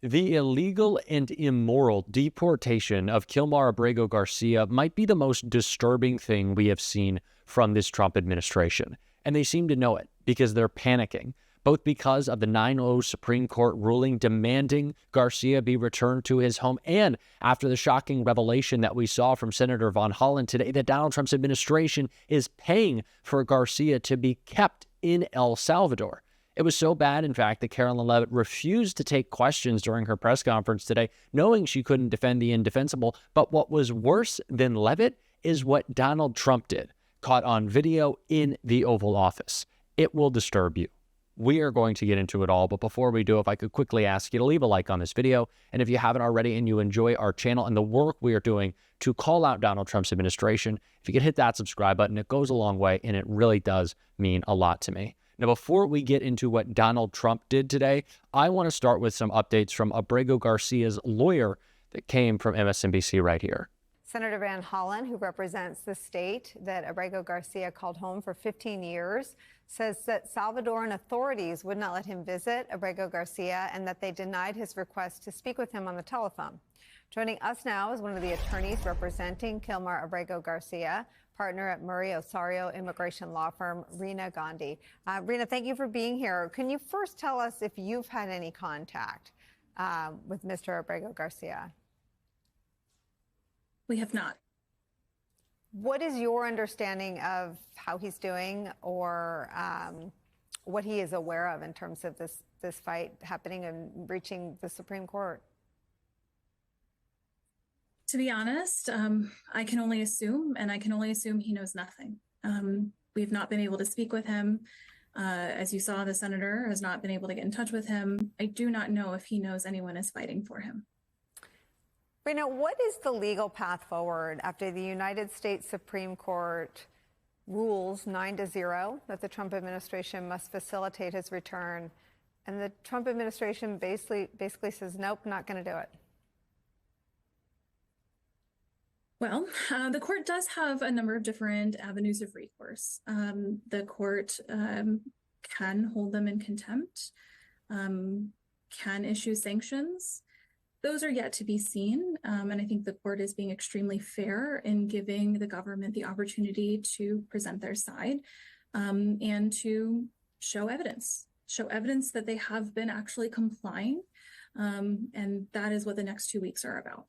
The illegal and immoral deportation of Kilmar Abrego Garcia might be the most disturbing thing we have seen from this Trump administration. And they seem to know it because they're panicking, both because of the 9-0 Supreme Court ruling demanding Garcia be returned to his home, and after the shocking revelation that we saw from Senator Von Hollen today that Donald Trump's administration is paying for Garcia to be kept in El Salvador. It was so bad, in fact, that Carolyn Levitt refused to take questions during her press conference today, knowing she couldn't defend the indefensible. But what was worse than Levitt is what Donald Trump did, caught on video in the Oval Office. It will disturb you. We are going to get into it all, but before we do, if I could quickly ask you to leave a like on this video, and if you haven't already and you enjoy our channel and the work we are doing to call out Donald Trump's administration, if you could hit that subscribe button, it goes a long way, and it really does mean a lot to me. Now, before we get into what Donald Trump did today, I want to start with some updates from Abrego Garcia's lawyer that came from MSNBC right here. Senator Van Hollen, who represents the state that Abrego Garcia called home for 15 years, says that Salvadoran authorities would not let him visit Abrego Garcia and that they denied his request to speak with him on the telephone. Joining us now is one of the attorneys representing Kilmar Abrego Garcia, partner at Murray Osario immigration law firm, Rena Gandhi. Rena, thank you for being here. Can you first tell us if you've had any contact with Mr. Abrego Garcia? We have not. What is your understanding of how he's doing, or what he is aware of in terms of this fight happening and reaching the Supreme Court? To be honest, I can only assume, and I can only assume he knows nothing. We've not been able to speak with him. As you saw, the senator has not been able to get in touch with him. I do not know if he knows anyone is fighting for him. Rena, what is the legal path forward after the United States Supreme Court rules 9-0 that the Trump administration must facilitate his return, and the Trump administration basically says, nope, not going to do it? Well, the court does have a number of different avenues of recourse. The court can hold them in contempt, can issue sanctions. Those are yet to be seen, and I think the court is being extremely fair in giving the government the opportunity to present their side and to show evidence that they have been actually complying, and that is what the next 2 weeks are about.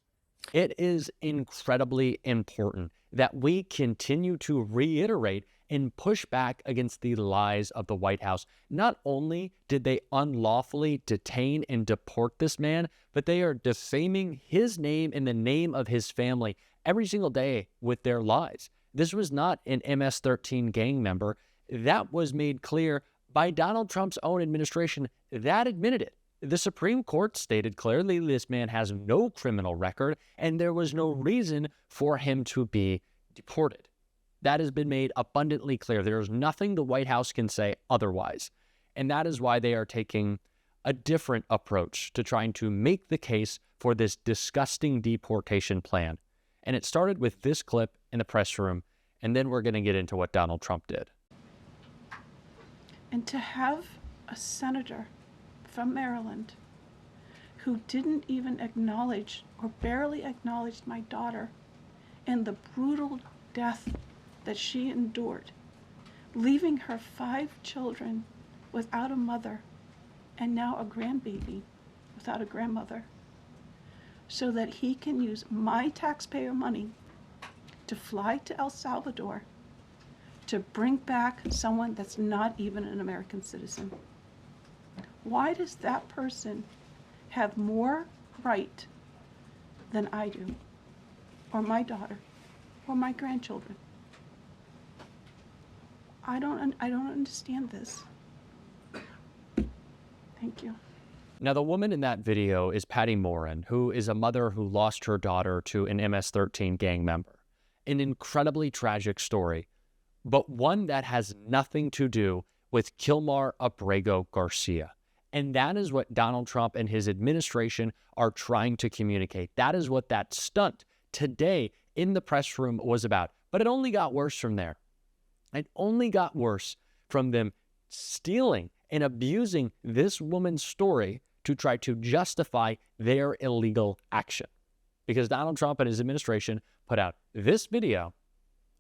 It is incredibly important that we continue to reiterate and push back against the lies of the White House. Not only did they unlawfully detain and deport this man, but they are defaming his name and the name of his family every single day with their lies. This was not an MS-13 gang member. That was made clear by Donald Trump's own administration that admitted it. The Supreme Court stated clearly this man has no criminal record and there was no reason for him to be deported. That has been made abundantly clear. There is nothing the White House can say otherwise. And that is why they are taking a different approach to trying to make the case for this disgusting deportation plan. And it started with this clip in the press room, and then we're going to get into what Donald Trump did. And to have a senator from Maryland who didn't even acknowledge or barely acknowledged my daughter and the brutal death that she endured, leaving her 5 children without a mother and now a grandbaby without a grandmother, so that he can use my taxpayer money to fly to El Salvador to bring back someone that's not even an American citizen. Why does that person have more right than I do, or my daughter, or my grandchildren? I don't understand this. Thank you. Now, the woman in that video is Patty Morin, who is a mother who lost her daughter to an MS-13 gang member. An incredibly tragic story, but one that has nothing to do with Kilmar Abrego Garcia. And that is what Donald Trump and his administration are trying to communicate. That is what that stunt today in the press room was about. But it only got worse from there. It only got worse from them stealing and abusing this woman's story to try to justify their illegal action. Because Donald Trump and his administration put out this video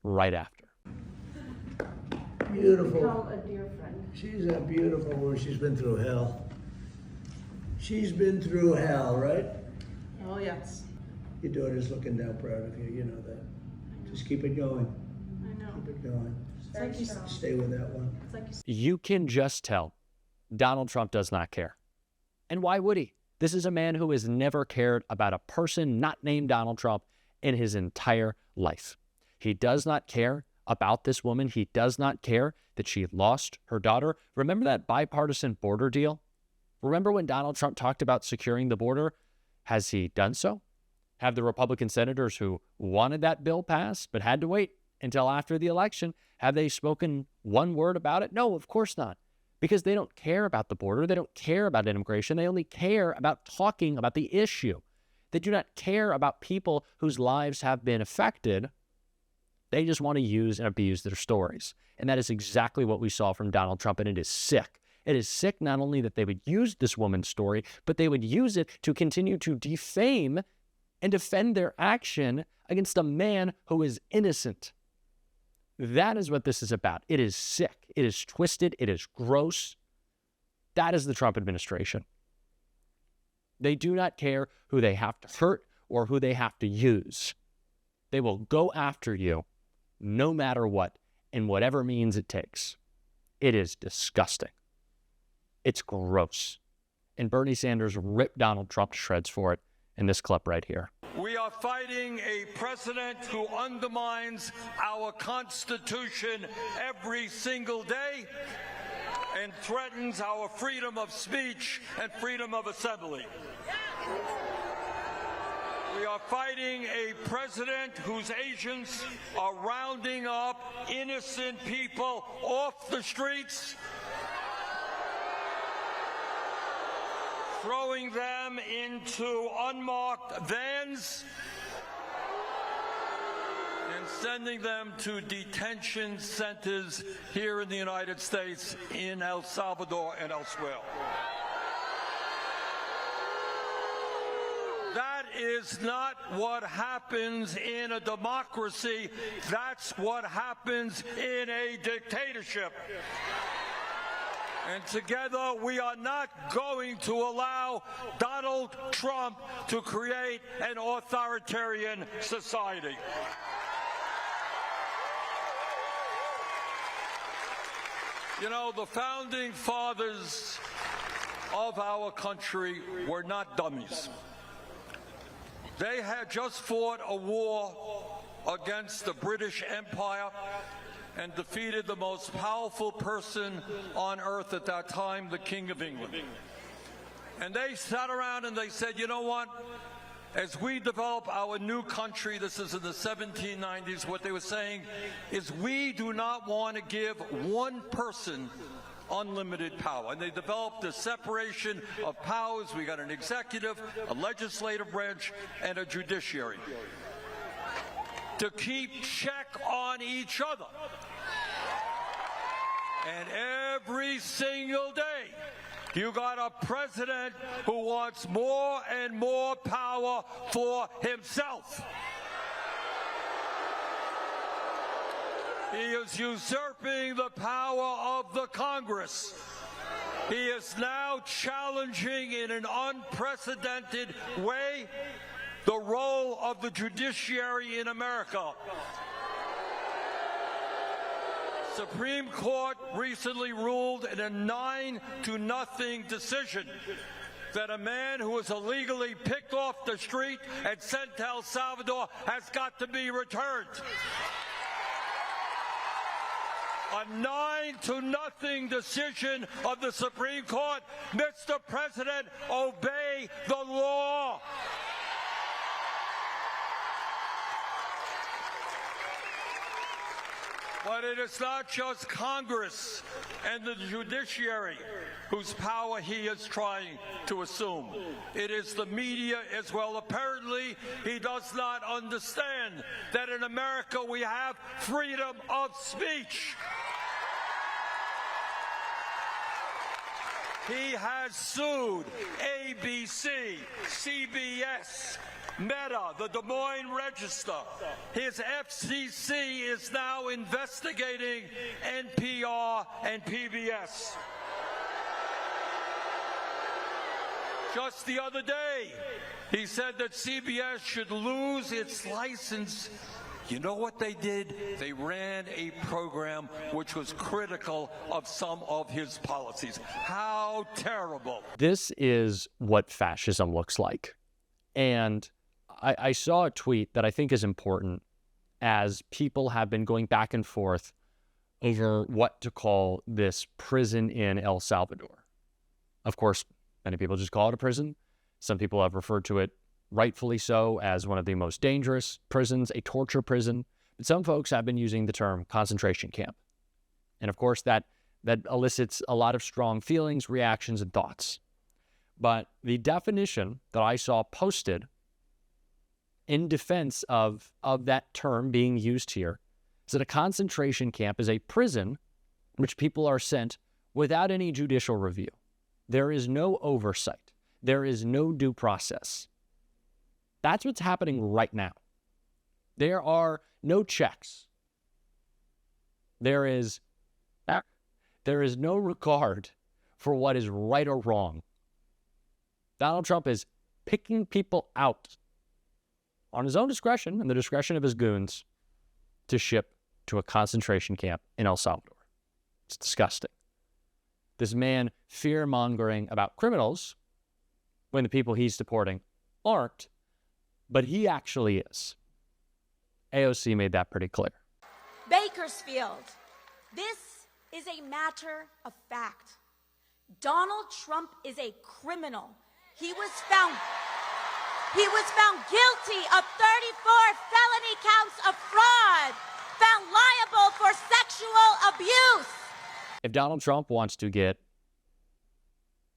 right after. Beautiful. Call a dear friend. She's a beautiful woman. She's been through hell. She's been through hell, right? Oh, yes. Your daughter's looking down proud of you. You know that. Just keep it going. I know. Keep it going. It's like you said. Stay with that one. It's like you said. You can just tell Donald Trump does not care. And why would he? This is a man who has never cared about a person not named Donald Trump in his entire life. He does not care about this woman. He does not care that she lost her daughter. Remember that bipartisan border deal? Remember when Donald Trump talked about securing the border? Has he done so? Have the Republican senators who wanted that bill passed but had to wait until after the election, have they spoken one word about it? No, of course not. Because they don't care about the border. They don't care about immigration. They only care about talking about the issue. They do not care about people whose lives have been affected. They just want to use and abuse their stories. And that is exactly what we saw from Donald Trump, and it is sick. It is sick not only that they would use this woman's story, but they would use it to continue to defame and defend their action against a man who is innocent. That is what this is about. It is sick. It is twisted. It is gross. That is the Trump administration. They do not care who they have to hurt or who they have to use. They will go after you no matter what, in whatever means it takes. It is disgusting. It's gross. And Bernie Sanders ripped Donald Trump to shreds for it in this clip right here. We are fighting a president who undermines our Constitution every single day and threatens our freedom of speech and freedom of assembly. We are fighting a president whose agents are rounding up innocent people off the streets, throwing them into unmarked vans, and sending them to detention centers here in the United States, in El Salvador and elsewhere. That is not what happens in a democracy. That's what happens in a dictatorship. And together, we are not going to allow Donald Trump to create an authoritarian society. You know, the founding fathers of our country were not dummies. They had just fought a war against the British Empire and defeated the most powerful person on earth at that time, the King of England. And they sat around and they said, you know what? As we develop our new country, this is in the 1790s, what they were saying is we do not want to give one person unlimited power. And they developed the separation of powers. We got an executive, a legislative branch, and a judiciary to keep check on each other. And every single day, you got a president who wants more and more power for himself. He is usurping the power of the Congress. He is now challenging in an unprecedented way the role of the judiciary in America. Supreme Court recently ruled in a 9-0 decision that a man who was illegally picked off the street and sent to El Salvador has got to be returned. A 9-0 decision of the Supreme Court. Mr. President, obey the law. But it is not just Congress and the judiciary whose power he is trying to assume. It is the media as well. Apparently, he does not understand that in America we have freedom of speech. He has sued ABC, CBS, Meta, the Des Moines Register. His FCC is now investigating NPR and PBS. Just the other day, he said that CBS should lose its license. You know what they did? They ran a program which was critical of some of his policies. How terrible. This is what fascism looks like. And I saw a tweet that I think is important as people have been going back and forth over what to call this prison in El Salvador. Of course, many people just call it a prison. Some people have referred to it, rightfully so, as one of the most dangerous prisons, a torture prison. But some folks have been using the term concentration camp. And of course, that elicits a lot of strong feelings, reactions, and thoughts. But the definition that I saw posted in defense of that term being used here is that a concentration camp is a prison in which people are sent without any judicial review. There is no oversight. There is no due process. That's what's happening right now. There are no checks. There is no regard for what is right or wrong. Donald Trump is picking people out on his own discretion and the discretion of his goons to ship to a concentration camp in El Salvador. It's disgusting. This man fear-mongering about criminals when the people he's deporting aren't, but he actually is. AOC made that pretty clear. Bakersfield, this is a matter of fact. Donald Trump is a criminal. He was found guilty of 34 felony counts of fraud, found liable for sexual abuse. If Donald Trump wants to get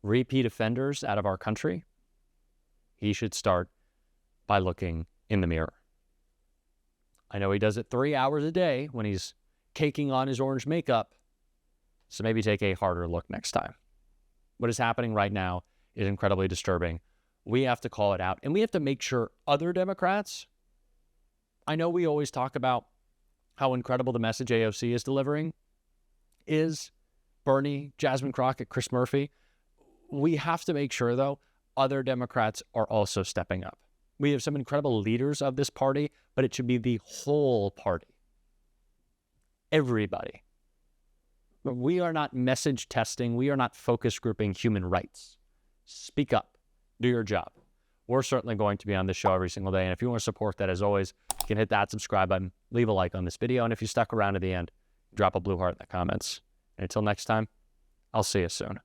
repeat offenders out of our country, he should start by looking in the mirror. I know he does it 3 hours a day when he's caking on his orange makeup, so maybe take a harder look next time. What is happening right now is incredibly disturbing. We have to call it out, and we have to make sure other Democrats, I know we always talk about how incredible the message AOC is delivering is, Bernie, Jasmine Crockett, Chris Murphy. We have to make sure, though, other Democrats are also stepping up. We have some incredible leaders of this party, but it should be the whole party. Everybody. We are not message testing. We are not focus grouping human rights. Speak up. Do your job. We're certainly going to be on this show every single day. And if you want to support that, as always, you can hit that subscribe button, leave a like on this video. And if you stuck around to the end, drop a blue heart in the comments. And until next time, I'll see you soon.